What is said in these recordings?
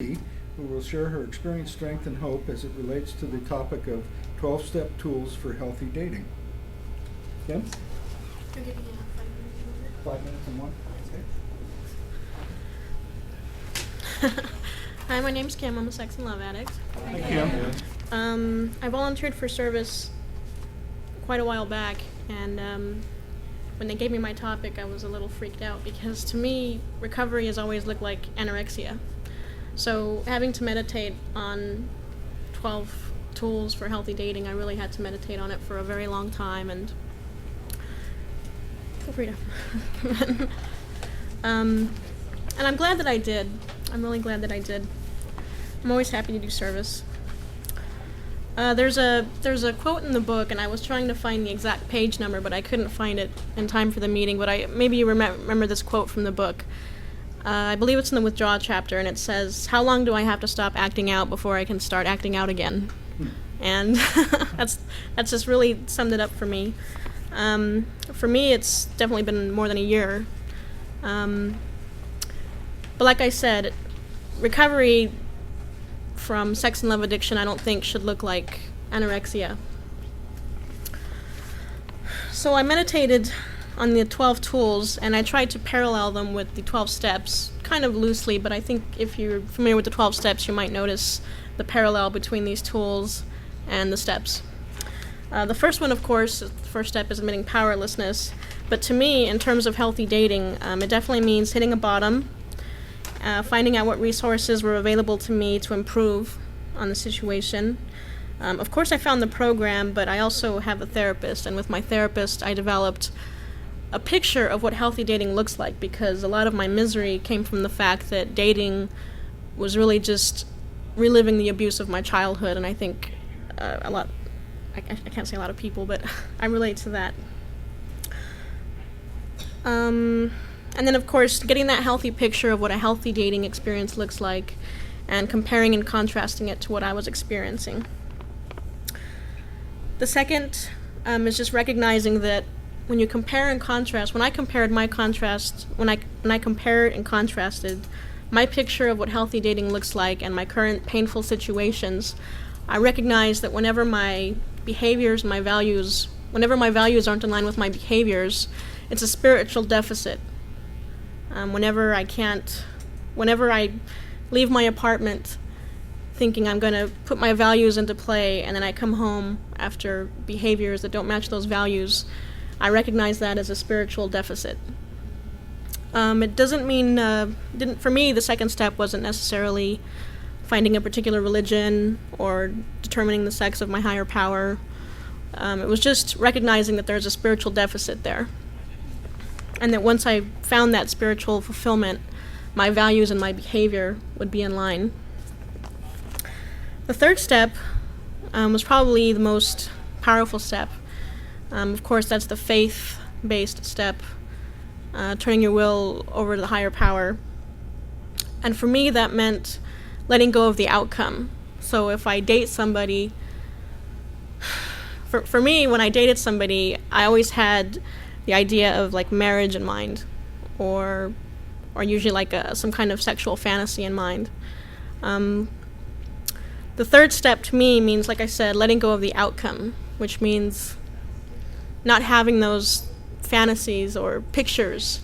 who will share her experience, strength, and hope as it relates to the topic of 12-step tools for healthy dating. Kim? You're giving it 5 minutes and one? Okay. Hi, my name's Kim. I'm a sex and love addict. Hi, Kim. I volunteered for service quite a while back, and when they gave me my topic, I was a little freaked out because to me, recovery has always looked like anorexia. So having to meditate on 12 tools for healthy dating, I really had to meditate on it for a very long time, and feel free to. And I'm glad that I did. I'm really glad that I did. I'm always happy to do service. There's a quote in the book, and I was trying to find the exact page number, but I couldn't find it in time for the meeting. But maybe you remember this quote from the book. I believe it's in the withdrawal chapter, and it says, "How long do I have to stop acting out before I can start acting out again?" And that's just really summed it up for me. For me, it's definitely been more than a year. But like I said, recovery from sex and love addiction, I don't think should look like anorexia. So I meditated on the 12 tools, and I tried to parallel them with the 12 steps, kind of loosely, but I think if you're familiar with the 12 steps, you might notice the parallel between these tools and the steps. The first one, of course, the first step is admitting powerlessness, but to me, in terms of healthy dating, it definitely means hitting a bottom, finding out what resources were available to me to improve on the situation. Of course, I found the program, but I also have a therapist, and with my therapist, I developed a picture of what healthy dating looks like, because a lot of my misery came from the fact that dating was really just reliving the abuse of my childhood, and I think I can't say a lot of people, but I relate to that. And then, of course, getting that healthy picture of what a healthy dating experience looks like and comparing and contrasting it to what I was experiencing. The second is just recognizing that when you compare and contrast, when I compared and contrasted my picture of what healthy dating looks like and my current painful situations, I recognized that whenever my values aren't in line with my behaviors, it's a spiritual deficit. Whenever I leave my apartment thinking I'm going to put my values into play, and then I come home after behaviors that don't match those values, I recognize that as a spiritual deficit. It doesn't mean, for me, the second step wasn't necessarily finding a particular religion or determining the sex of my higher power. It was just recognizing that there's a spiritual deficit there. And that once I found that spiritual fulfillment, my values and my behavior would be in line. The third step was probably the most powerful step. Of course, that's the faith-based step, turning your will over to the higher power. And for me, that meant letting go of the outcome. So if I date somebody, for me, when I dated somebody, I always had the idea of like marriage in mind, or usually like some kind of sexual fantasy in mind. The third step to me means, like I said, letting go of the outcome, which means not having those fantasies or pictures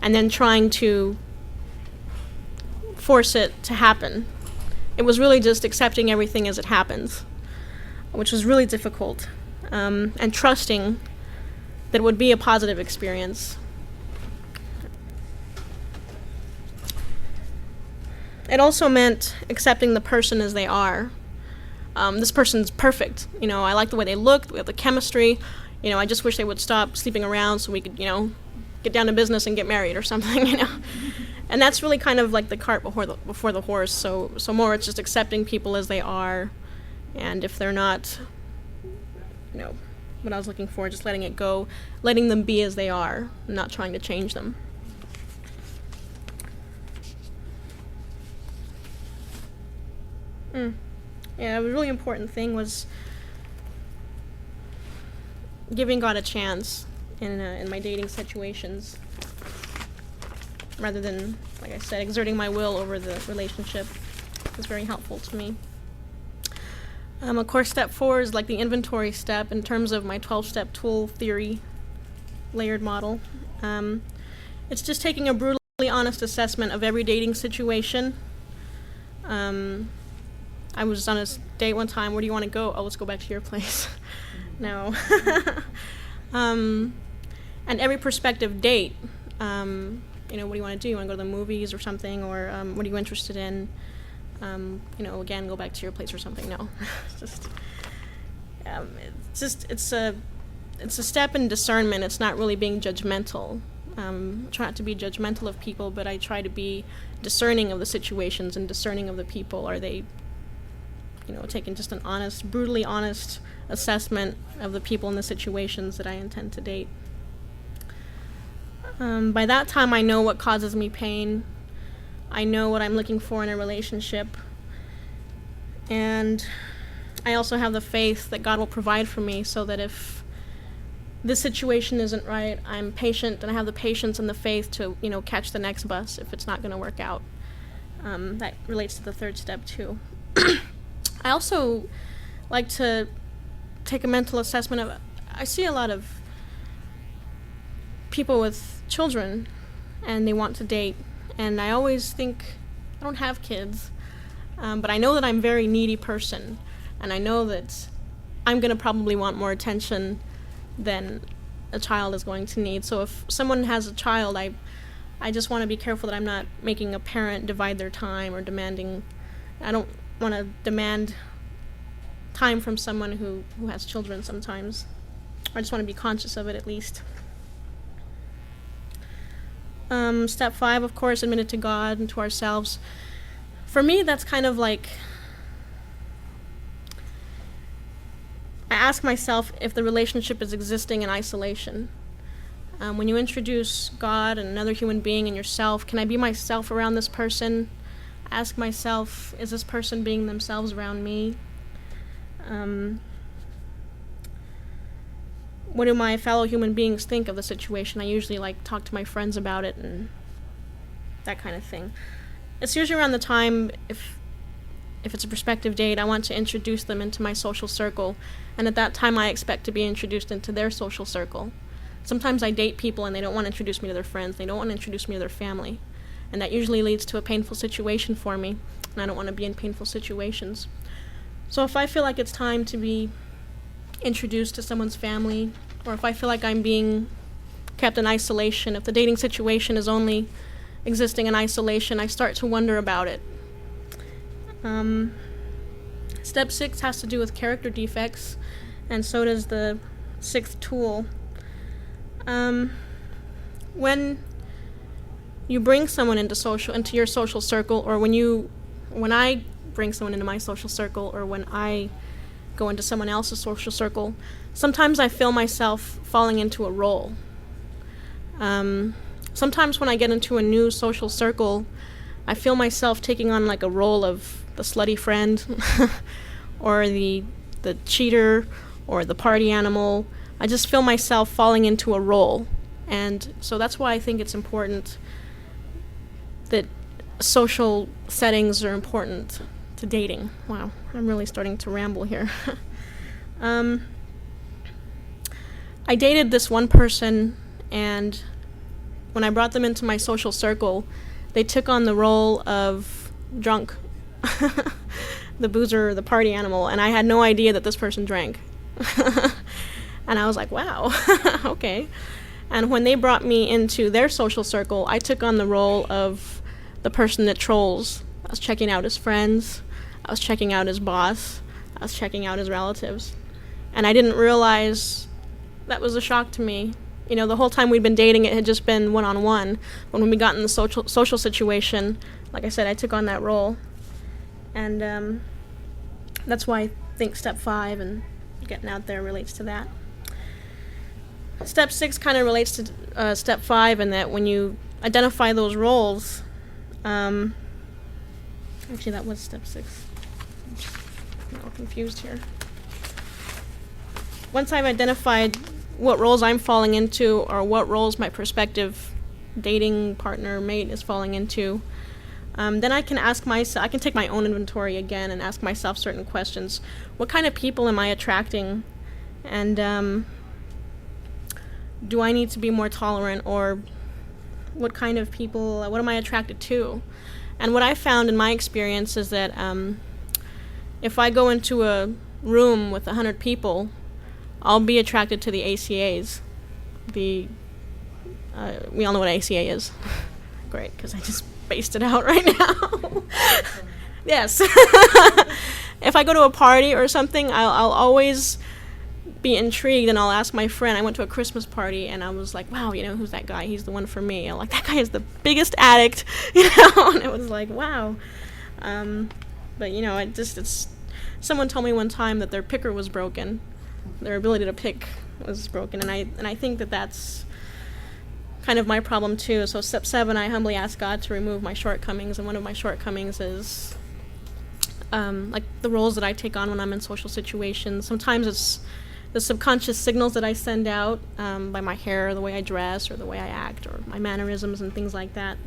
and then trying to force it to happen. It was really just accepting everything as it happens, which was really difficult, and trusting that it would be a positive experience. It also meant accepting the person as they are. This person's perfect. I like the way they look, we have the chemistry. I just wish they would stop sleeping around so we could, get down to business and get married or something, And that's really kind of like the cart before the horse. So more it's just accepting people as they are, and if they're not, what I was looking for, just letting it go, letting them be as they are, not trying to change them. Yeah, a really important thing was giving God a chance in my dating situations, rather than, like I said, exerting my will over the relationship. is very helpful to me. Of course, step 4 is like the inventory step in terms of my 12-step tool theory layered model. It's just taking a brutally honest assessment of every dating situation. I was on a date one time. Where do you want to go? Oh, let's go back to your place. No. And every prospective date, what do you want to do? You want to go to the movies or something? Or what are you interested in? Again, go back to your place or something. No. It's a step in discernment. It's not really being judgmental. Try not to be judgmental of people, but I try to be discerning of the situations and discerning of the people. Are they, taking just an honest, brutally honest assessment of the people and the situations that I intend to date. By that time, I know what causes me pain. I know what I'm looking for in a relationship. And I also have the faith that God will provide for me, so that if this situation isn't right, I'm patient, and I have the patience and the faith to, catch the next bus if it's not going to work out. That relates to the third step, too. I also like to take a mental assessment of, I see a lot of people with children, and they want to date, and I always think, I don't have kids, but I know that I'm a very needy person, and I know that I'm going to probably want more attention than a child is going to need. So if someone has a child, I just want to be careful that I'm not making a parent divide their time or demanding. I don't want to demand time from someone who has children sometimes. I just want to be conscious of it at least. Step 5, of course, admit it to God and to ourselves. For me, that's kind of like, I ask myself if the relationship is existing in isolation. When you introduce God and another human being and yourself, can I be myself around this person? Ask myself, is this person being themselves around me? What do my fellow human beings think of the situation? I usually talk to my friends about it and that kind of thing. It's usually around the time, if it's a prospective date, I want to introduce them into my social circle, and at that time I expect to be introduced into their social circle. Sometimes I date people and they don't want to introduce me to their friends, they don't want to introduce me to their family, and that usually leads to a painful situation for me, and I don't want to be in painful situations. So if I feel like it's time to be introduced to someone's family, or if I feel like I'm being kept in isolation, if the dating situation is only existing in isolation, I start to wonder about it. Step 6 has to do with character defects, and so does the 6th tool. When you bring someone into your social circle, or when I bring someone into my social circle, or when I go into someone else's social circle, sometimes I feel myself falling into a role. Sometimes when I get into a new social circle, I feel myself taking on a role of the slutty friend, or the cheater, or the party animal. I just feel myself falling into a role. And so that's why I think it's important that social settings are important to dating. Wow, I'm really starting to ramble here. I dated this one person, and when I brought them into my social circle, they took on the role of drunk, the boozer, the party animal, and I had no idea that this person drank. And I was like, wow, okay. And when they brought me into their social circle, I took on the role of the person that trolls. I was checking out his friends, I was checking out his boss, I was checking out his relatives. And I didn't realize that was a shock to me. The whole time we'd been dating, it had just been one-on-one. But when we got in the social situation, like I said, I took on that role. And that's why I think step 5 and getting out there relates to that. Step 6 kind of relates to step 5, in that when you identify those roles, actually that was step 6. I'm all confused here. Once I've identified what roles I'm falling into, or what roles my prospective dating partner, mate is falling into, Then I can ask myself, I can take my own inventory again and ask myself certain questions. What kind of people am I attracting? And do I need to be more tolerant, or what kind of people, what am I attracted to? And what I found in my experience is that if I go into a room with 100 people, I'll be attracted to the ACAs. We all know what ACA is. Great, because I just spaced it out right now. Yes. If I go to a party or something, I'll always be intrigued, and I'll ask my friend. I went to a Christmas party, and I was like, wow, who's that guy? He's the one for me. I'm like, that guy is the biggest addict, and it was like, wow. But, it's, someone told me one time that their picker was broken. Their ability to pick was broken, and I think that that's kind of my problem too. So step 7, I humbly ask God to remove my shortcomings, and one of my shortcomings is like the roles that I take on when I'm in social situations. Sometimes it's the subconscious signals that I send out by my hair, or the way I dress, or the way I act, or my mannerisms and things like that.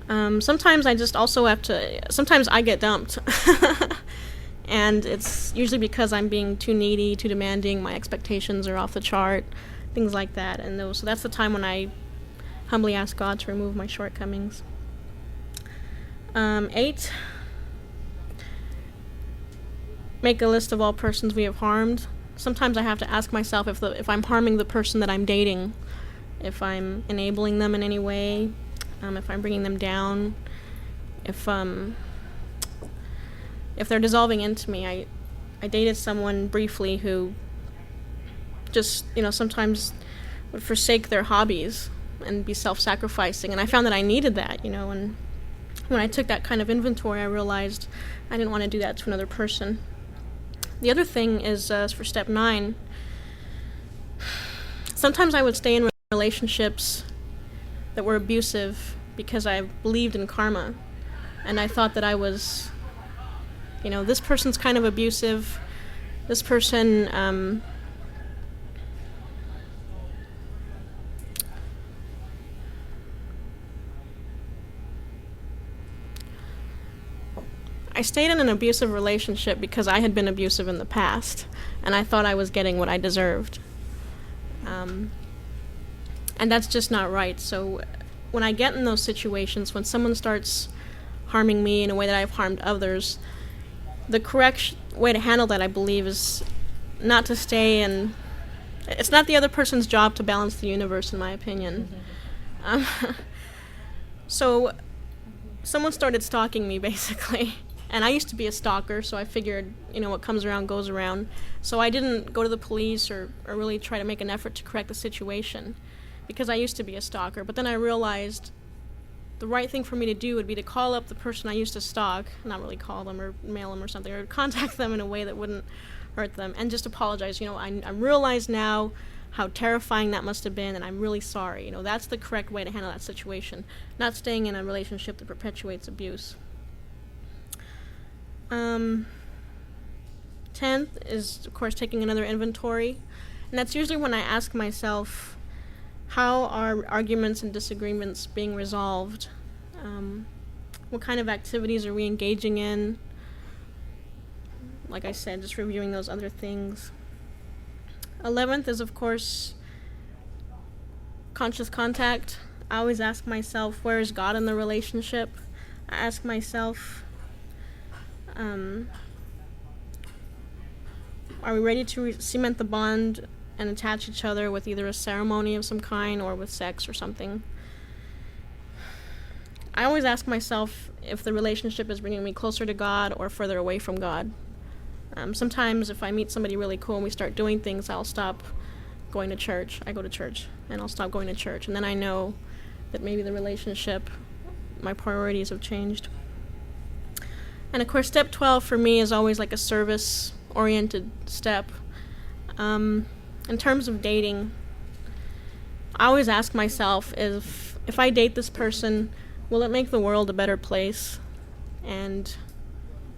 Sometimes I just also have to, sometimes I get dumped. And it's usually because I'm being too needy, too demanding, my expectations are off the chart, things like that. And so that's the time when I humbly ask God to remove my shortcomings. 8, make a list of all persons we have harmed. Sometimes I have to ask myself if I'm harming the person that I'm dating, if I'm enabling them in any way, if I'm bringing them down, if they're dissolving into me. I dated someone briefly who just, sometimes would forsake their hobbies and be self-sacrificing, and I found that I needed that, and when I took that kind of inventory, I realized I didn't want to do that to another person. The other thing is for step 9, sometimes I would stay in relationships that were abusive because I believed in karma, and I thought that I was, this person's kind of abusive, this person, I stayed in an abusive relationship because I had been abusive in the past, and I thought I was getting what I deserved. And that's just not right. So when I get in those situations, when someone starts harming me in a way that I've harmed others, the correct way to handle that, I believe, is not to stay in... It's not the other person's job to balance the universe, in my opinion. So someone started stalking me, basically. And I used to be a stalker, so I figured, what comes around goes around. So I didn't go to the police or really try to make an effort to correct the situation, because I used to be a stalker. But then I realized the right thing for me to do would be to call up the person I used to stalk, not really call them or mail them or something, or contact them in a way that wouldn't hurt them, and just apologize. I realize now how terrifying that must have been, and I'm really sorry. That's the correct way to handle that situation, not staying in a relationship that perpetuates abuse. 10th is, of course, taking another inventory, and that's usually when I ask myself, how are arguments and disagreements being resolved? What kind of activities are we engaging in? Like I said, just reviewing those other things. 11th is, of course, conscious contact. I always ask myself, where is God in the relationship? I ask myself, are we ready to cement the bond and attach each other with either a ceremony of some kind or with sex or something? I always ask myself if the relationship is bringing me closer to God or further away from God. Sometimes if I meet somebody really cool and we start doing things, I'll stop going to church. I go to church, and I'll stop going to church. And then I know that maybe the relationship, my priorities have changed. And of course, step 12 for me is always like a service-oriented step. In terms of dating, I always ask myself, if I date this person, will it make the world a better place? And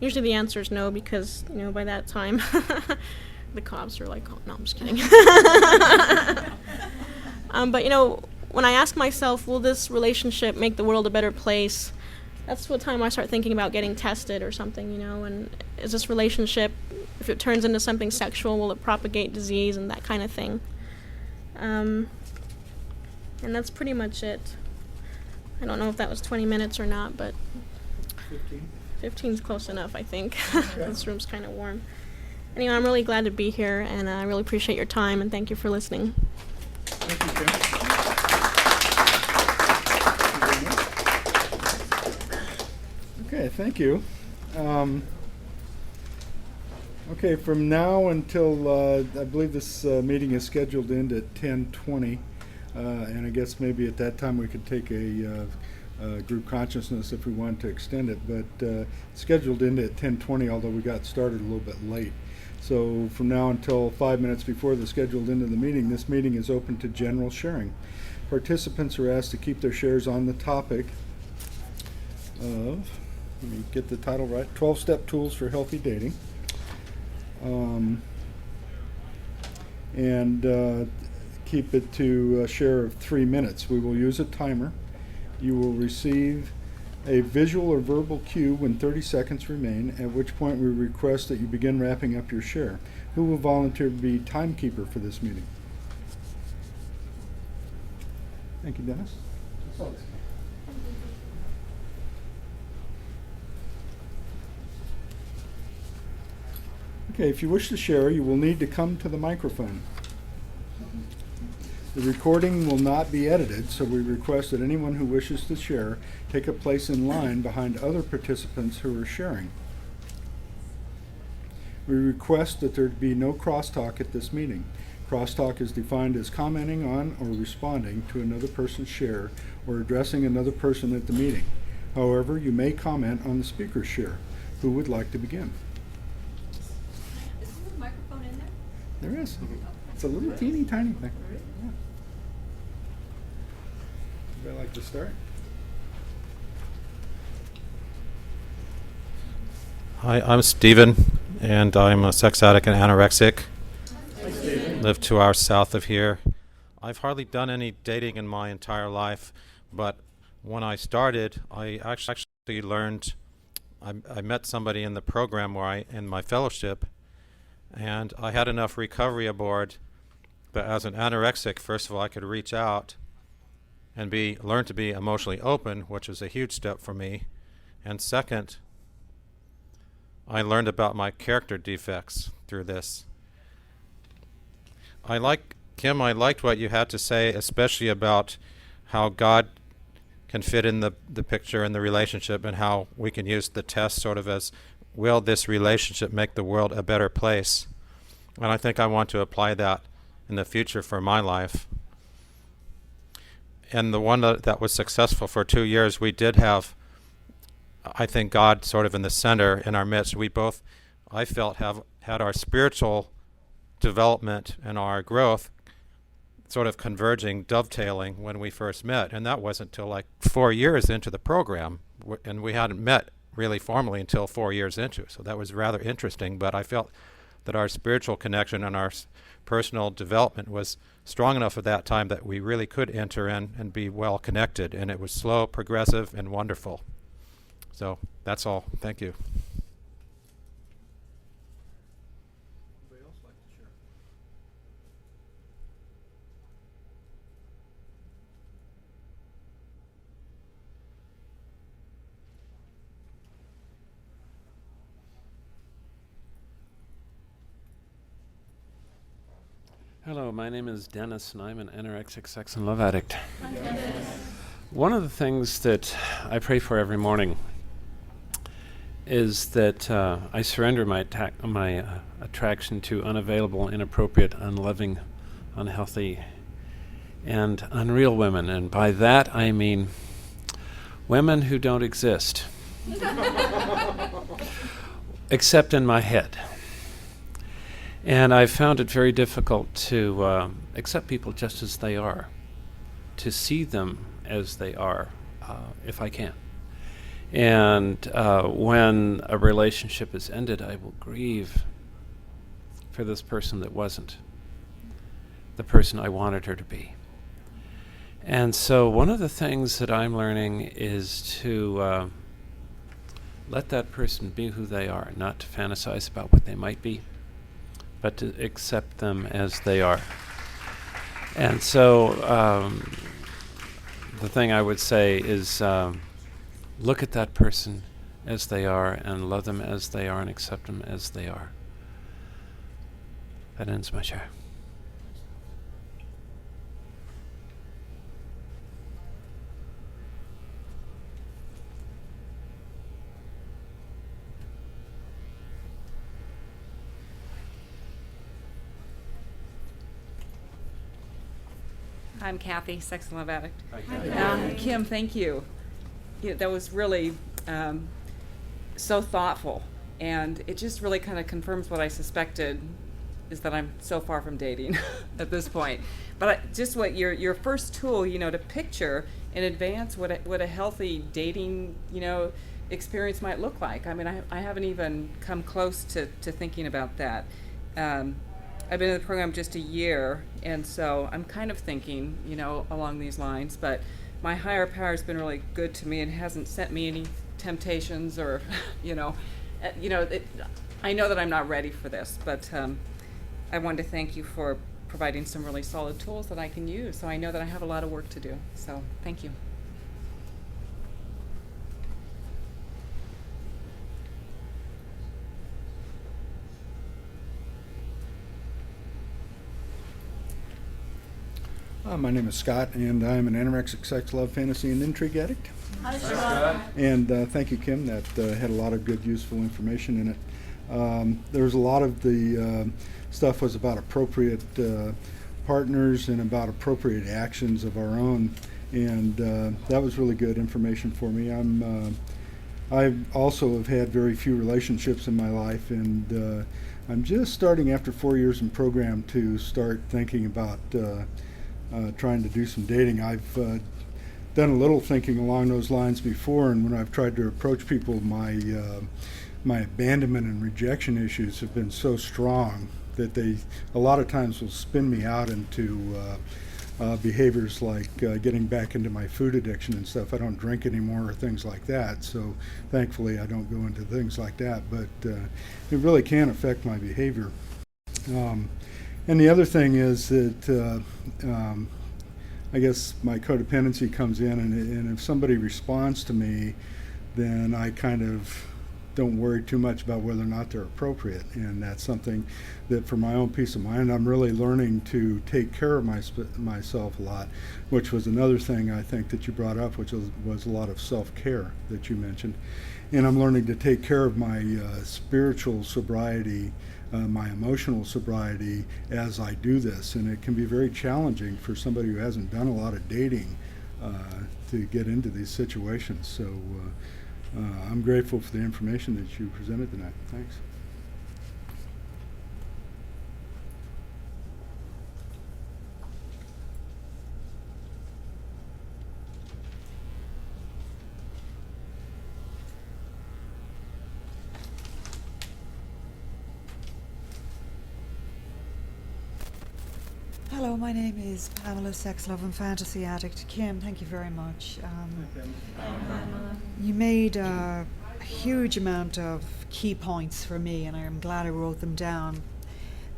usually the answer is no, because, by that time, the cops are like, oh, no, I'm just kidding. But, when I ask myself, will this relationship make the world a better place? That's what time I start thinking about getting tested or something, you know, and is this relationship, if it turns into something sexual, will it propagate disease and that kind of thing? And that's pretty much it. I don't know if that was 20 minutes or not, but 15 is close enough, I think. Okay. This room's kind of warm. Anyway, I'm really glad to be here, and I really appreciate your time, and thank you for listening. Thank you, Kim. Okay, thank you. Okay, from now until, I believe this meeting is scheduled to end at 10:20, and I guess maybe at that time we could take a group consciousness if we wanted to extend it, but scheduled to end at 10:20, although we got started a little bit late. So from now until 5 minutes before the scheduled end of the meeting, this meeting is open to general sharing. Participants are asked to keep their shares on the topic of, let me get the title right, 12-Step Tools for Healthy Dating. And keep it to a share of 3 minutes. We will use a timer. You will receive a visual or verbal cue when 30 seconds remain, at which point we request that you begin wrapping up your share. Who will volunteer to be timekeeper for this meeting? Thank you, Dennis. Okay, if you wish to share, you will need to come to the microphone. The recording will not be edited, so we request that anyone who wishes to share take a place in line behind other participants who are sharing. We request that there be no crosstalk at this meeting. Crosstalk is defined as commenting on or responding to another person's share or addressing another person at the meeting. However, you may comment on the speaker's share. Who would like to begin? Is there a microphone in there? There is. It's a little teeny tiny thing. Yeah. Would I like to start? Hi, I'm Stephen, and I'm a sex addict and anorexic. Hi, Stephen. Live 2 hours south of here. I've hardly done any dating in my entire life, but when I started, I actually learned, I met somebody in the program in my fellowship, and I had enough recovery aboard that as an anorexic, first of all, I could reach out and learn to be emotionally open, which was a huge step for me. And second, I learned about my character defects through this. Kim, I liked what you had to say, especially about how God can fit in the picture and the relationship, and how we can use the test sort of as, will this relationship make the world a better place? And I think I want to apply that in the future for my life. And the one that was successful for 2 years, we did have, I think, God sort of in the center in our midst. We both, I felt, have had our spiritual development and our growth sort of converging, dovetailing when we first met. And that wasn't until like 4 years into the program. And we hadn't met really formally until 4 years into it. So that was rather interesting. But I felt that our spiritual connection and our personal development was strong enough at that time that we really could enter in and be well connected. And it was slow, progressive, and wonderful. So that's all. Thank you. Anybody else like to share? Hello, my name is Dennis, and I'm an anorexic sex and love addict. One of the things that I pray for every morning is that I surrender my attraction to unavailable, inappropriate, unloving, unhealthy, and unreal women. And by that I mean women who don't exist, except in my head. And I've found it very difficult to accept people just as they are, to see them as they are, if I can. And when a relationship is ended, I will grieve for this person that wasn't the person I wanted her to be. And so one of the things that I'm learning is to let that person be who they are, not to fantasize about what they might be, but to accept them as they are. And so the thing I would say is look at that person as they are and love them as they are and accept them as they are. That ends my share. I'm Kathy, sex and love addict. Hi, Kim, thank you. That was really so thoughtful, and it just really kind of confirms what I suspected, is that I'm so far from dating at this point. But just what your first tool, to picture in advance what a healthy dating, experience might look like. I mean, I haven't even come close to thinking about that. I've been in the program just a year, and so I'm kind of thinking, along these lines. But my higher power has been really good to me and hasn't sent me any temptations or, I know that I'm not ready for this, but I wanted to thank you for providing some really solid tools that I can use. So I know that I have a lot of work to do. So thank you. My name is Scott, and I'm an anorexic sex, love, fantasy, and intrigue addict. Hi, Sean. And thank you, Kim. That had a lot of good, useful information in it. There was a lot of the stuff was about appropriate partners and about appropriate actions of our own, and that was really good information for me. I also have had very few relationships in my life, and I'm just starting after 4 years in program to start thinking about trying to do some dating. I've done a little thinking along those lines before, and when I've tried to approach people, my abandonment and rejection issues have been so strong that they a lot of times will spin me out into behaviors like getting back into my food addiction and stuff. I don't drink anymore or things like that, so thankfully I don't go into things like that, but it really can affect my behavior. And the other thing is that I guess my codependency comes in, and if somebody responds to me, then I kind of don't worry too much about whether or not they're appropriate. And that's something that, for my own peace of mind, I'm really learning to take care of myself a lot, which was another thing I think that you brought up, which was a lot of self-care that you mentioned. And I'm learning to take care of my spiritual sobriety, my emotional sobriety as I do this, and it can be very challenging for somebody who hasn't done a lot of dating to get into these situations. So I'm grateful for the information that you presented tonight. Thanks. Hello, my name is Pamela, sex, love and fantasy addict. Kim, thank you very much. You made a huge amount of key points for me, and I'm glad I wrote them down.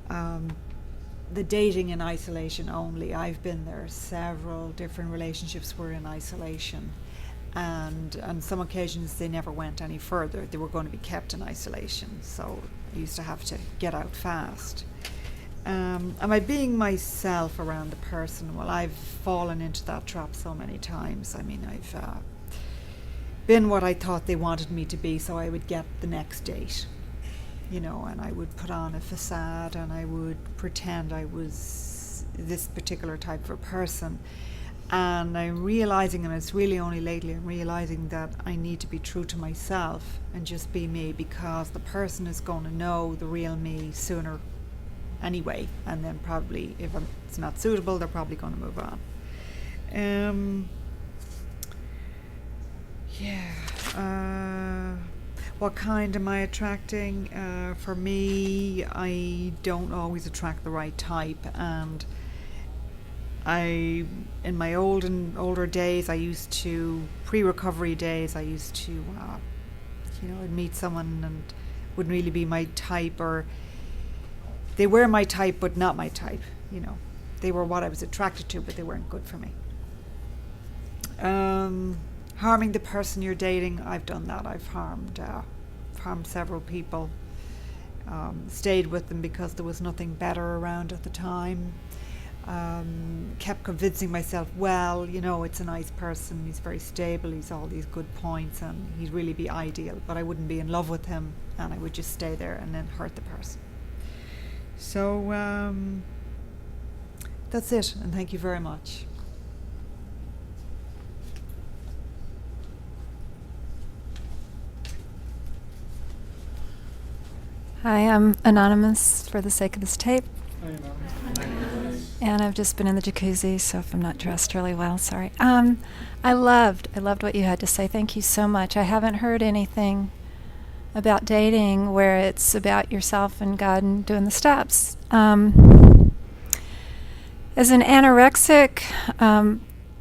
The dating in isolation only. I've been there. Several different relationships were in isolation, and on some occasions they never went any further. They were going to be kept in isolation, so I used to have to get out fast. Am I being myself around the person? Well, I've fallen into that trap so many times. I mean, I've been what I thought they wanted me to be, so I would get the next date, and I would put on a facade and I would pretend I was this particular type of a person. And I'm realizing, and it's really only lately I'm realizing, that I need to be true to myself and just be me, because the person is going to know the real me sooner anyway, and then probably if it's not suitable, they're probably going to move on. What kind am I attracting? For me, I don't always attract the right type, and In my older days, I used to, pre-recovery days, I used to, I'd meet someone and wouldn't really be my type, or they were my type but not my type. They were what I was attracted to, but they weren't good for me. Harming the person you're dating, I've done that. I've harmed several people. Stayed with them because there was nothing better around at the time. Kept convincing myself, well, it's a nice person, he's very stable, he's all these good points, and he'd really be ideal, but I wouldn't be in love with him, and I would just stay there and then hurt the person. So that's it, and thank you very much. Hi, I'm anonymous for the sake of this tape. And I've just been in the jacuzzi, so if I'm not dressed really well, sorry. I loved what you had to say. Thank you so much. I haven't heard anything about dating where it's about yourself and God and doing the steps. As an anorexic,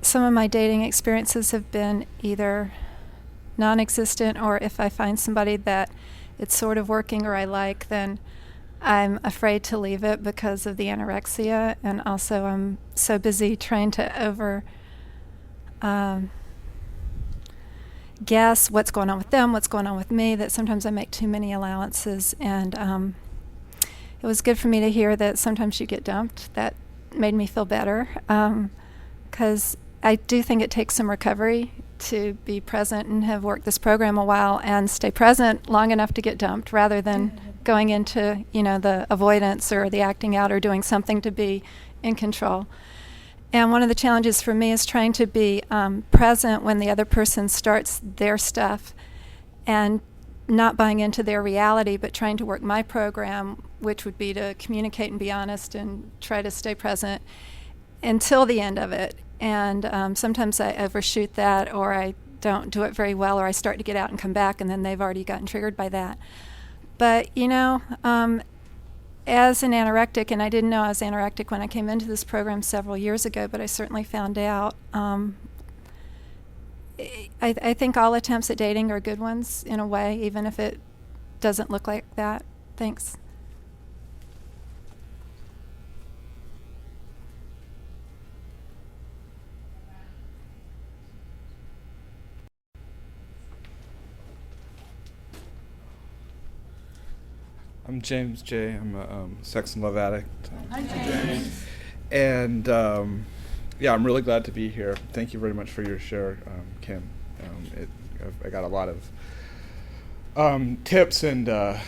some of my dating experiences have been either non-existent, or if I find somebody that it's sort of working or I like, then I'm afraid to leave it because of the anorexia, and also I'm so busy trying to guess what's going on with them, what's going on with me, that sometimes I make too many allowances. And it was good for me to hear that sometimes you get dumped. That made me feel better, because I do think it takes some recovery to be present and have worked this program a while and stay present long enough to get dumped, rather than going into the avoidance or the acting out or doing something to be in control. And one of the challenges for me is trying to be present when the other person starts their stuff, and not buying into their reality, but trying to work my program, which would be to communicate and be honest and try to stay present until the end of it. And sometimes I overshoot that, or I don't do it very well, or I start to get out and come back, and then they've already gotten triggered by that. But, as an anorectic, and I didn't know I was anorectic when I came into this program several years ago, but I certainly found out. I think all attempts at dating are good ones in a way, even if it doesn't look like that. Thanks. I'm James J. I'm a sex and love addict. Hi, James. And I'm really glad to be here. Thank you very much for your share, Kim. I got a lot of tips and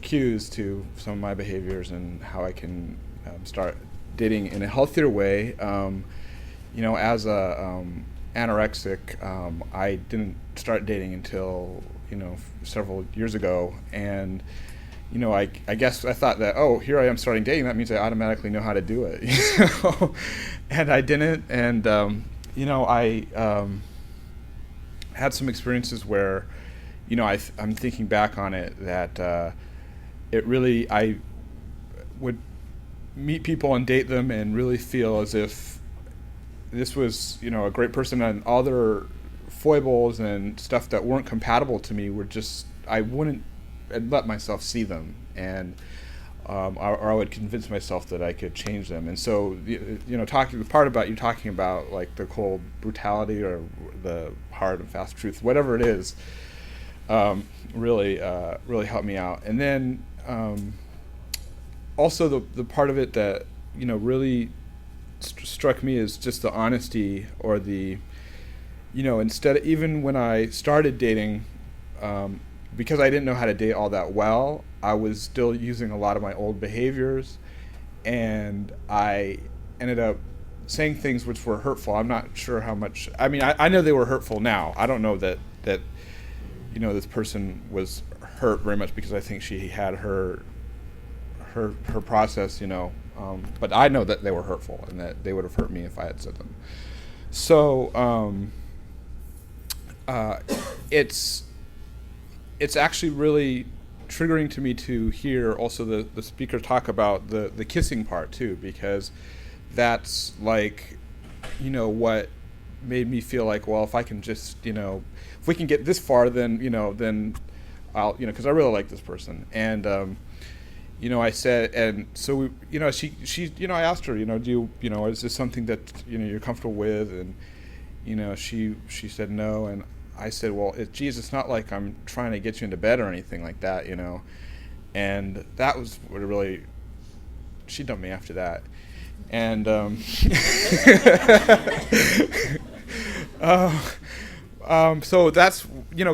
cues to some of my behaviors and how I can start dating in a healthier way. As a anorexic, I didn't start dating until several years ago, and I guess I thought that, here I am starting dating, that means I automatically know how to do it, and I didn't. And I had some experiences where I'm thinking back on it, that it really, I would meet people and date them and really feel as if this was a great person, and all their foibles and stuff that weren't compatible to me were just, I'd let myself see them, and or I would convince myself that I could change them. And so the part about you talking about like the cold brutality or the hard and fast truth, whatever it is, really helped me out. And then also the part of it that really struck me is just the honesty, or the even when I started dating, because I didn't know how to date all that well, I was still using a lot of my old behaviors, and I ended up saying things which were hurtful. I'm not sure how much. I mean, I know they were hurtful now. I don't know that this person was hurt very much, because I think she had her process, but I know that they were hurtful and that they would have hurt me if I had said them. So it's actually really triggering to me to hear also the speaker talk about the kissing part too, because that's like, what made me feel like, well, if I can just, if we can get this far, then I'll, because I really like this person. And, I said, and so we, she, I asked her, do you, is this something that, you're comfortable with? And, she said no. And I said, well, it's not like I'm trying to get you into bed or anything like that, And that was what really, she dumped me after that. And, so that's,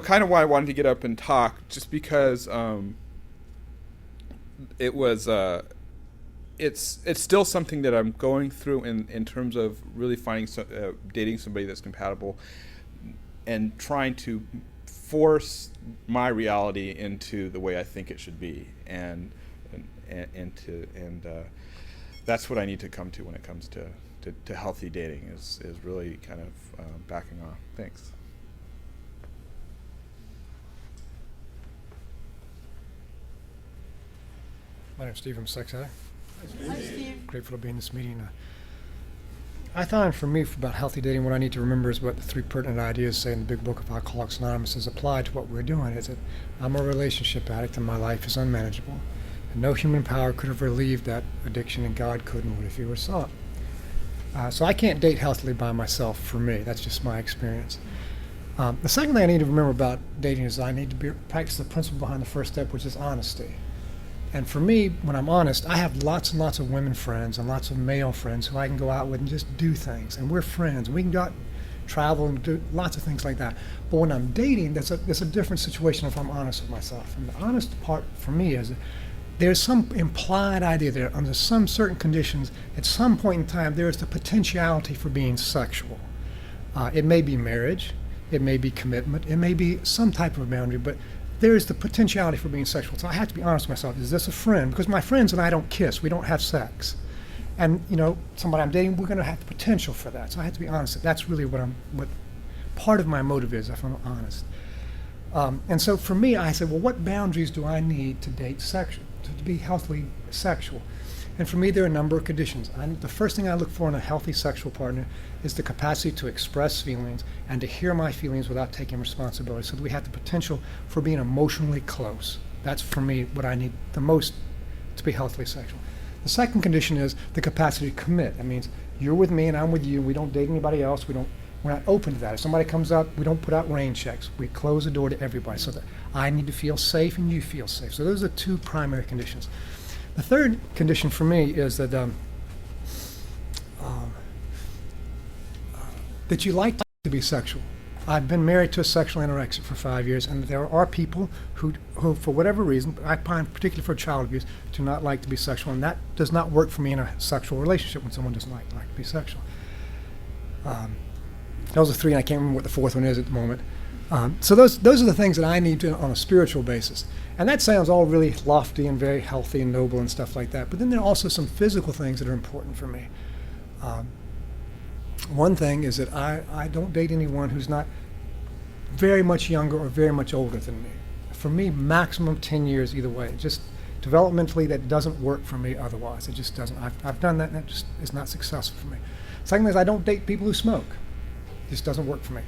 kind of why I wanted to get up and talk, just because, it was, it's still something that I'm going through in terms of really finding dating somebody that's compatible and trying to force my reality into the way I think it should be, and that's what I need to come to when it comes to healthy dating is really kind of backing off. Thanks. My name's Steve from SLAA. Hi, Steve. Grateful to be in this meeting. I thought for me, about healthy dating, what I need to remember is what the 3 pertinent ideas say in the big book of Alcoholics Anonymous is applied to what we're doing. Is that I'm a relationship addict and my life is unmanageable. And no human power could have relieved that addiction, and God couldn't if he were sought. So I can't date healthily by myself for me. That's just my experience. The second thing I need to remember about dating is I need to practice the principle behind the first step, which is honesty. And for me, when I'm honest, I have lots and lots of women friends and lots of male friends who I can go out with and just do things. And we're friends. We can go out, travel, and do lots of things like that. But when I'm dating, there's a different situation if I'm honest with myself. And the honest part for me is that there's some implied idea there, under some certain conditions, at some point in time, there is the potentiality for being sexual. It may be marriage, it may be commitment, it may be some type of boundary, but there is the potentiality for being sexual. So I have to be honest with myself. Is this a friend? Because my friends and I don't kiss. We don't have sex. And, somebody I'm dating, we're going to have the potential for that. So I have to be honest. That's really what part of my motive is, if I'm honest. And so for me, I said, well, what boundaries do I need to date sexual, to be healthily sexual? And for me, there are a number of conditions. The first thing I look for in a healthy sexual partner is the capacity to express feelings and to hear my feelings without taking responsibility, so that we have the potential for being emotionally close. That's, for me, what I need the most to be healthily sexual. The second condition is the capacity to commit. That means you're with me and I'm with you. We don't date anybody else. We're not open to that. If somebody comes up, we don't put out rain checks. We close the door to everybody, so that I need to feel safe and you feel safe. So those are 2 primary conditions. The third condition for me is that that you like to be sexual. I've been married to a sexual anorexic for 5 years, and there are people who for whatever reason, I find particularly for child abuse, do not like to be sexual, and that does not work for me in a sexual relationship when someone doesn't like to be sexual. Those are 3, and I can't remember what the 4th one is at the moment. So those are the things that I need to on a spiritual basis. And that sounds all really lofty and very healthy and noble and stuff like that. But then there are also some physical things that are important for me. One thing is that I don't date anyone who's not very much younger or very much older than me. For me, maximum 10 years either way. Just developmentally, that doesn't work for me otherwise. It just doesn't. I've done that, and it just is not successful for me. Second thing is I don't date people who smoke. It just doesn't work for me.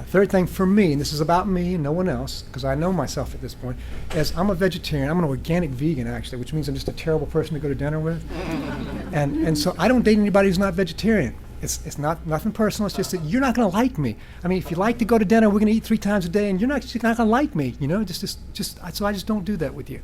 Third thing for me, and this is about me and no one else, because I know myself at this point, is I'm a vegetarian. I'm an organic vegan, actually, which means I'm just a terrible person to go to dinner with. and so I don't date anybody who's not vegetarian. It's not nothing personal. It's just that you're not going to like me. I mean, if you like to go to dinner, we're going to eat 3 times a day, and you're not going to like me. So I just don't do that with you.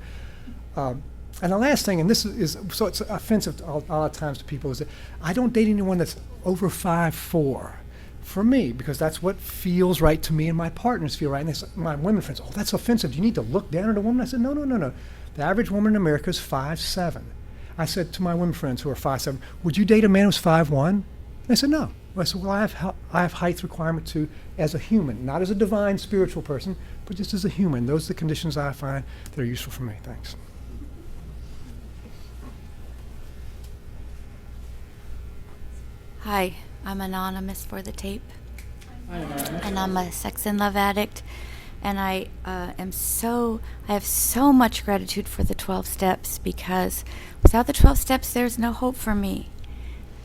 And the last thing, and this is so it's offensive a lot of times to people, is that I don't date anyone that's over 5'4". For me, because that's what feels right to me, and my partners feel right. And my women friends, oh, that's offensive. You need to look down at a woman. I said, no. The average woman in America is 5'7". I said to my women friends who are 5'7", would you date a man who's 5'1"? They said, no. I said, well, I have height requirement too, as a human, not as a divine spiritual person, but just as a human. Those are the conditions I find that are useful for me. Thanks. Hi, I'm anonymous for the tape. And I'm a sex and love addict. And I have so much gratitude for the 12 steps, because without the 12 steps, there's no hope for me.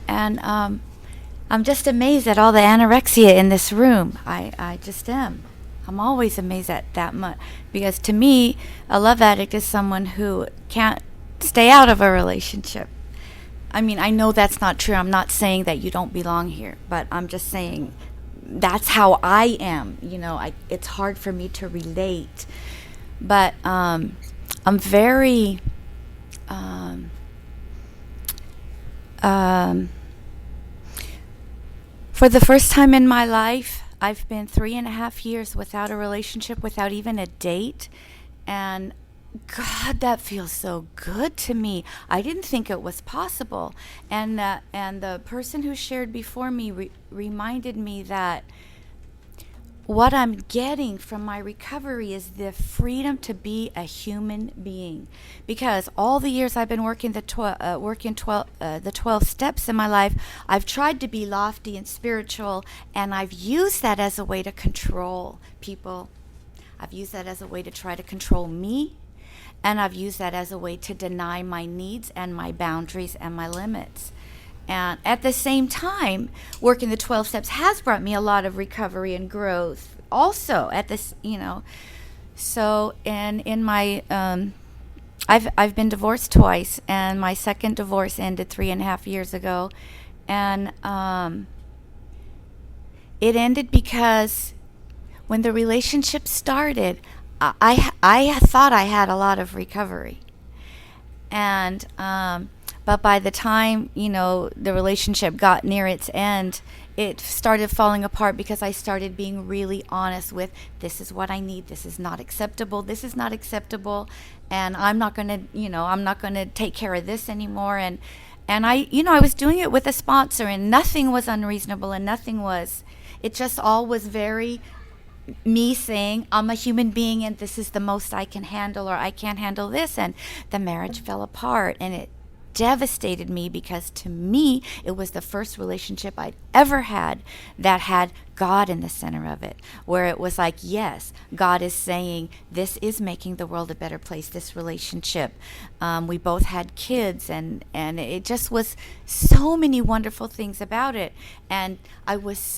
and I'm just amazed at all the anorexia in this room. I just am. I'm always amazed at that much, because to me, a love addict is someone who can't stay out of a relationship. I mean, I know that's not true. I'm not saying that you don't belong here, but I'm just saying that's how I am. You know, it's hard for me to relate, but I'm very for the first time in my life, I've been 3.5 years without a relationship, without even a date, and God, that feels so good to me. I didn't think it was possible, and the person who shared before me reminded me that what I'm getting from my recovery is the freedom to be a human being. Because all the years I've been working the 12 steps in my life, I've tried to be lofty and spiritual, and I've used that as a way to control people. I've used that as a way to try to control me, and I've used that as a way to deny my needs and my boundaries and my limits. And at the same time, working the 12 steps has brought me a lot of recovery and growth also at this, you know. So, and in my, I've been divorced twice, and my second divorce ended 3.5 years ago. And it ended because when the relationship started, I thought I had a lot of recovery. And, but by the time, you know, the relationship got near its end, it started falling apart because I started being really honest with, this is what I need, this is not acceptable, and I'm not going to, you know, I'm not going to take care of this anymore. And I, you know, I was doing it with a sponsor, and nothing was unreasonable, and it just all was very me saying, I'm a human being, and this is the most I can handle, or I can't handle this, and the marriage fell apart, and it devastated me, because to me it was the first relationship I'd ever had that had God in the center of it, where it was like, yes, God is saying this is making the world a better place, this relationship. We both had kids, and it just was so many wonderful things about it. And it was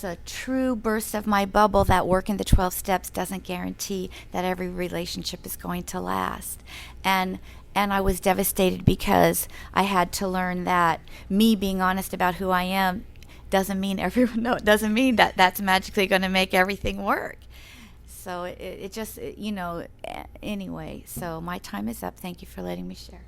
a true burst of my bubble that working the 12 steps doesn't guarantee that every relationship is going to last. And I was devastated, because I had to learn that me being honest about who I am doesn't mean doesn't mean that that's magically going to make everything work. So it just, you know, anyway, so my time is up. Thank you for letting me share.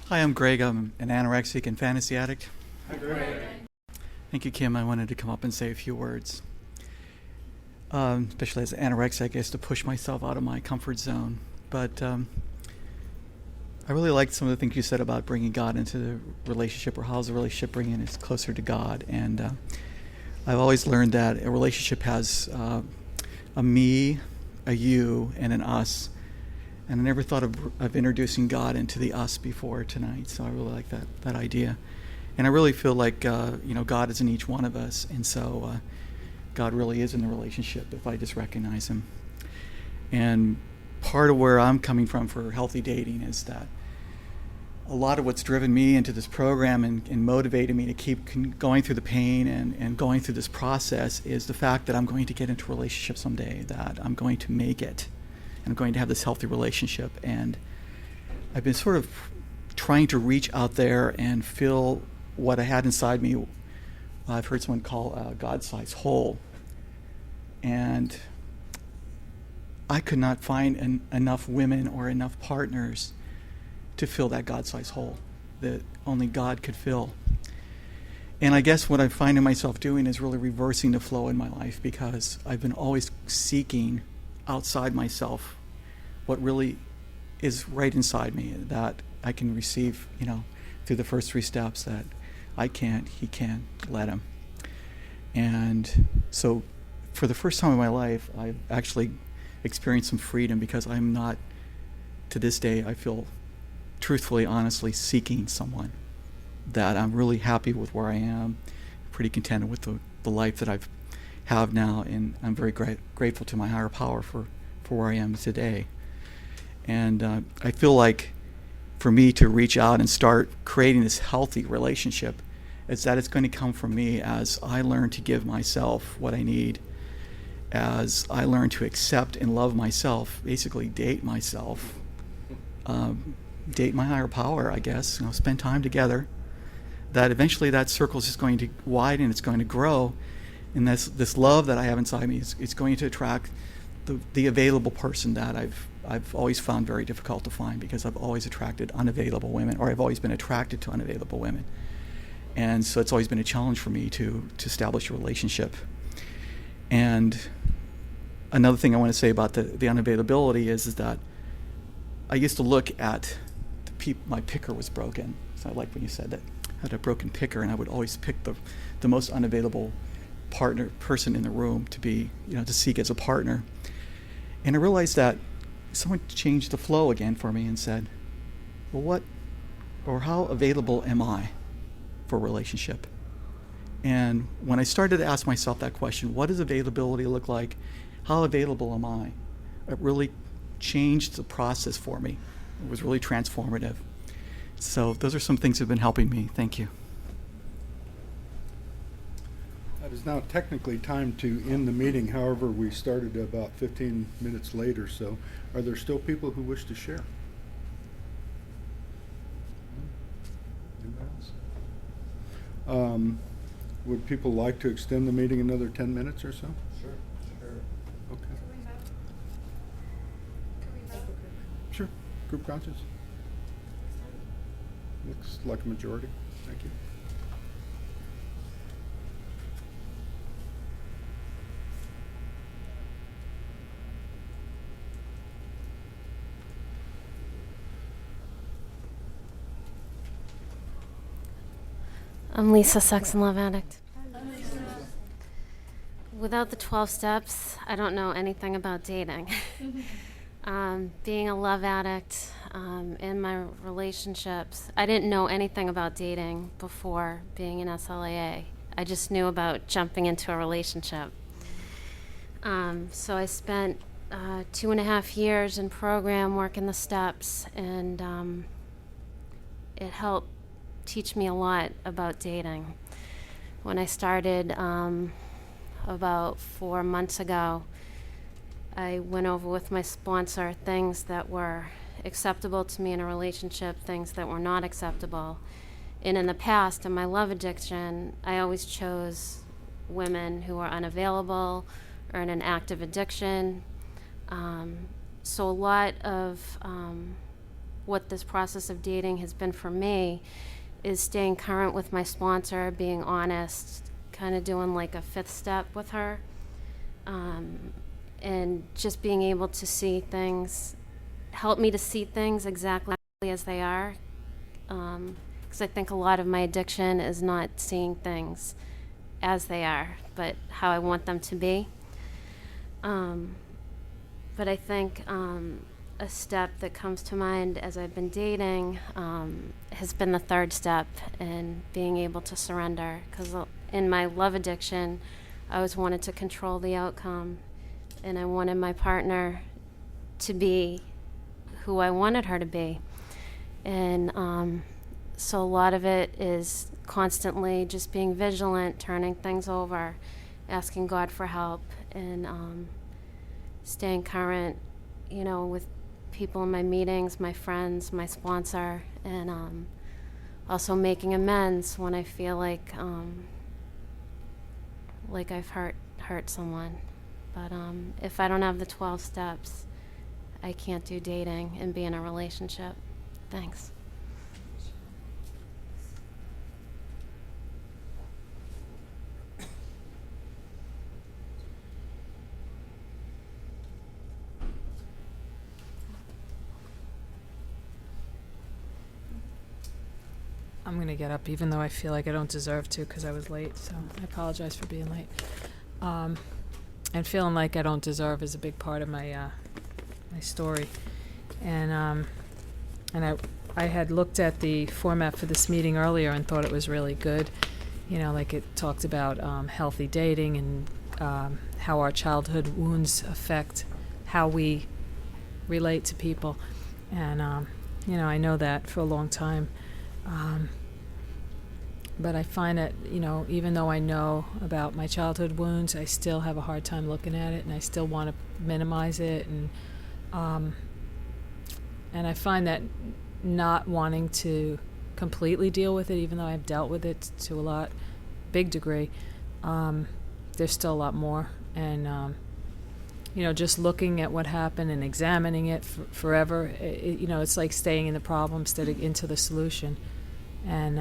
Hi, I'm Greg. I'm an anorexic and fantasy addict. Hi, Greg. Thank you, Kim. I wanted to come up and say a few words. Especially as an anorexic, I guess, to push myself out of my comfort zone. But I really liked some of the things you said about bringing God into the relationship, or how's the relationship bringing us closer to God. And I've always learned that a relationship has a me, a you, and an us. And I never thought of introducing God into the us before tonight, so I really like that idea. And I really feel like you know, God is in each one of us, and so God really is in the relationship if I just recognize Him. And part of where I'm coming from for healthy dating is that a lot of what's driven me into this program and motivated me to keep going through the pain and going through this process is the fact that I'm going to get into a relationship someday, that I'm going to make it, and I'm going to have this healthy relationship. And I've been sort of trying to reach out there and fill what I had inside me. I've heard someone call a God-sized hole. And I could not find enough women or enough partners to fill that God-sized hole that only God could fill. And I guess what I'm finding myself doing is really reversing the flow in my life, because I've been always seeking outside myself what really is right inside me, that I can receive, you know, through the first 3 steps, that I can't, He can, let Him. And so for the first time in my life, I've actually experienced some freedom, because I'm not, to this day, I feel truthfully, honestly seeking someone, that I'm really happy with where I am, pretty contented with the life that I have now, and I'm very grateful to my higher power for for where I am today. And I feel like for me to reach out and start creating this healthy relationship is that it's going to come from me as I learn to give myself what I need, as I learn to accept and love myself, basically date myself, date my higher power, I guess, spend time together, that eventually that circle is just going to widen, it's going to grow, and this love that I have inside me is going to attract the available person that I've always found very difficult to find, because I've always attracted unavailable women, or I've always been attracted to unavailable women. And so it's always been a challenge for me to establish a relationship. And another thing I want to say about the unavailability is that I used to look at my picker was broken. So I like when you said that. I had a broken picker, and I would always pick the most unavailable person in the room to be, to seek as a partner. And I realized that someone changed the flow again for me and said, well, how available am I for a relationship? And when I started to ask myself that question, what does availability look like? How available am I? It really changed the process for me. It was really transformative. So those are some things that have been helping me. Thank you. It is now technically time to end the meeting. However, we started about 15 minutes late or so. Are there still people who wish to share? Anybody else? Would people like to extend the meeting another 10 minutes or so? Sure. Okay. Can we vote? Sure. Group conscience? Looks like a majority. Thank you. I'm Lisa, sex and love addict. Without the 12 steps, I don't know anything about dating. Being a love addict, in my relationships, I didn't know anything about dating before being in SLAA. I just knew about jumping into a relationship. So I spent 2.5 years in program working the steps, and it helped teach me a lot about dating. When I started about 4 months ago, I went over with my sponsor things that were acceptable to me in a relationship, things that were not acceptable. And in the past, in my love addiction, I always chose women who were unavailable or in an active addiction. So a lot of what this process of dating has been for me is staying current with my sponsor, being honest, kind of doing like a 5th step with her, and just being able to see things, help me to see things exactly as they are, because I think a lot of my addiction is not seeing things as they are, but how I want them to be. But I think a step that comes to mind as I've been dating has been the 3rd step, in being able to surrender. Because in my love addiction, I always wanted to control the outcome, and I wanted my partner to be who I wanted her to be. And so a lot of it is constantly just being vigilant, turning things over, asking God for help, and staying current, with people in my meetings, my friends, my sponsor, and also making amends when I feel like I've hurt someone. But if I don't have the 12 steps, I can't do dating and be in a relationship. Thanks. I'm going to get up, even though I feel like I don't deserve to, because I was late, so I apologize for being late. And feeling like I don't deserve is a big part of my my story. And I had looked at the format for this meeting earlier and thought it was really good. Like it talked about healthy dating and how our childhood wounds affect how we relate to people. And, I know that for a long time. But I find that, even though I know about my childhood wounds, I still have a hard time looking at it, and I still want to minimize it. And I find that not wanting to completely deal with it, even though I've dealt with it to a big degree, there's still a lot more. And, just looking at what happened and examining it forever, it's like staying in the problem instead of into the solution. And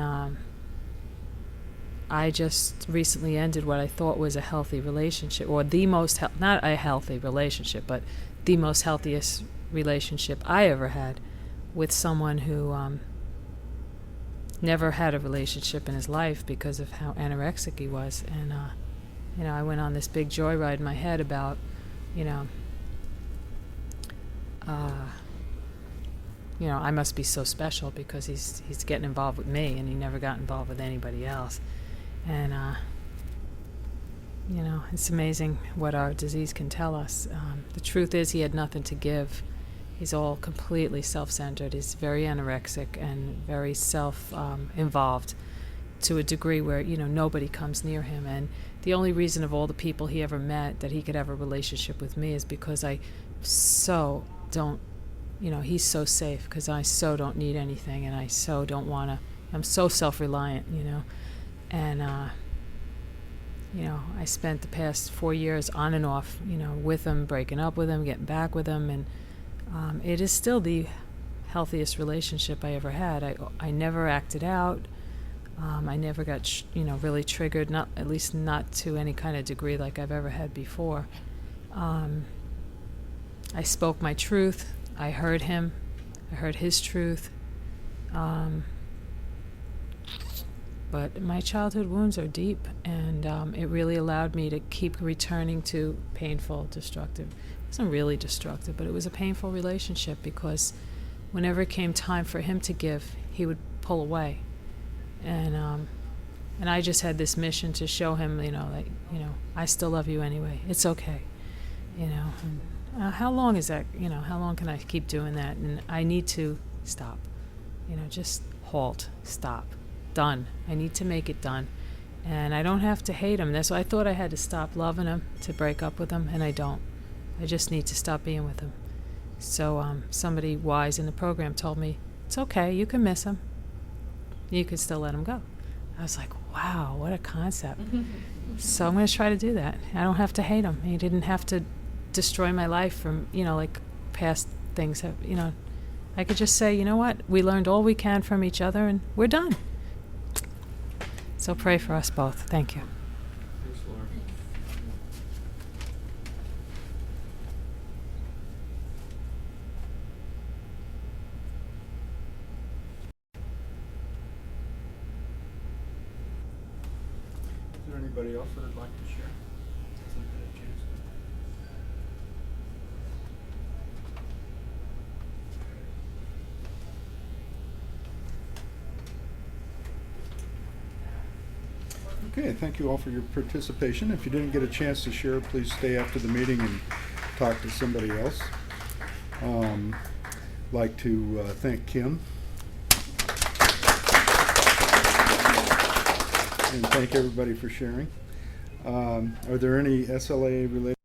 I just recently ended what I thought was a healthy relationship, or the most, not a healthy relationship, but the most healthiest relationship I ever had, with someone who never had a relationship in his life because of how anorexic he was. And, I went on this big joyride in my head about, I must be so special because he's getting involved with me, and he never got involved with anybody else. And, it's amazing what our disease can tell us. The truth is he had nothing to give. He's all completely self-centered. He's very anorexic and very self-involved to a degree where, nobody comes near him. And the only reason of all the people he ever met that he could have a relationship with me is because I so don't, he's so safe because I so don't need anything, and I so don't want to, I'm so self-reliant, And, I spent the past 4 years on and off, with him, breaking up with him, getting back with him, and it is still the healthiest relationship I ever had. I never acted out. I never got, really triggered, at least not to any kind of degree like I've ever had before. I spoke my truth. I heard him. I heard his truth. But my childhood wounds are deep, and it really allowed me to keep returning to painful, destructive. It wasn't really destructive, but it was a painful relationship because whenever it came time for him to give, he would pull away. And I just had this mission to show him, I still love you anyway. It's okay, And, how long is that? How long can I keep doing that? And I need to stop. Just halt, stop. Done. I need to make it done. And I don't have to hate him. That's why I thought I had to stop loving him to break up with him, and I don't. I just need to stop being with him. So somebody wise in the program told me, it's okay, you can miss him. You can still let him go. I was like, wow, what a concept. So I'm going to try to do that. I don't have to hate him. He didn't have to destroy my life from, like past things have, I could just say, you know what, we learned all we can from each other and we're done. So pray for us both. Thank you. Thanks, Laura. Is there anybody else that would like to share? Okay, thank you all for your participation. If you didn't get a chance to share, please stay after the meeting and talk to somebody else. Like to thank Kim. And thank everybody for sharing. Are there any SLAA related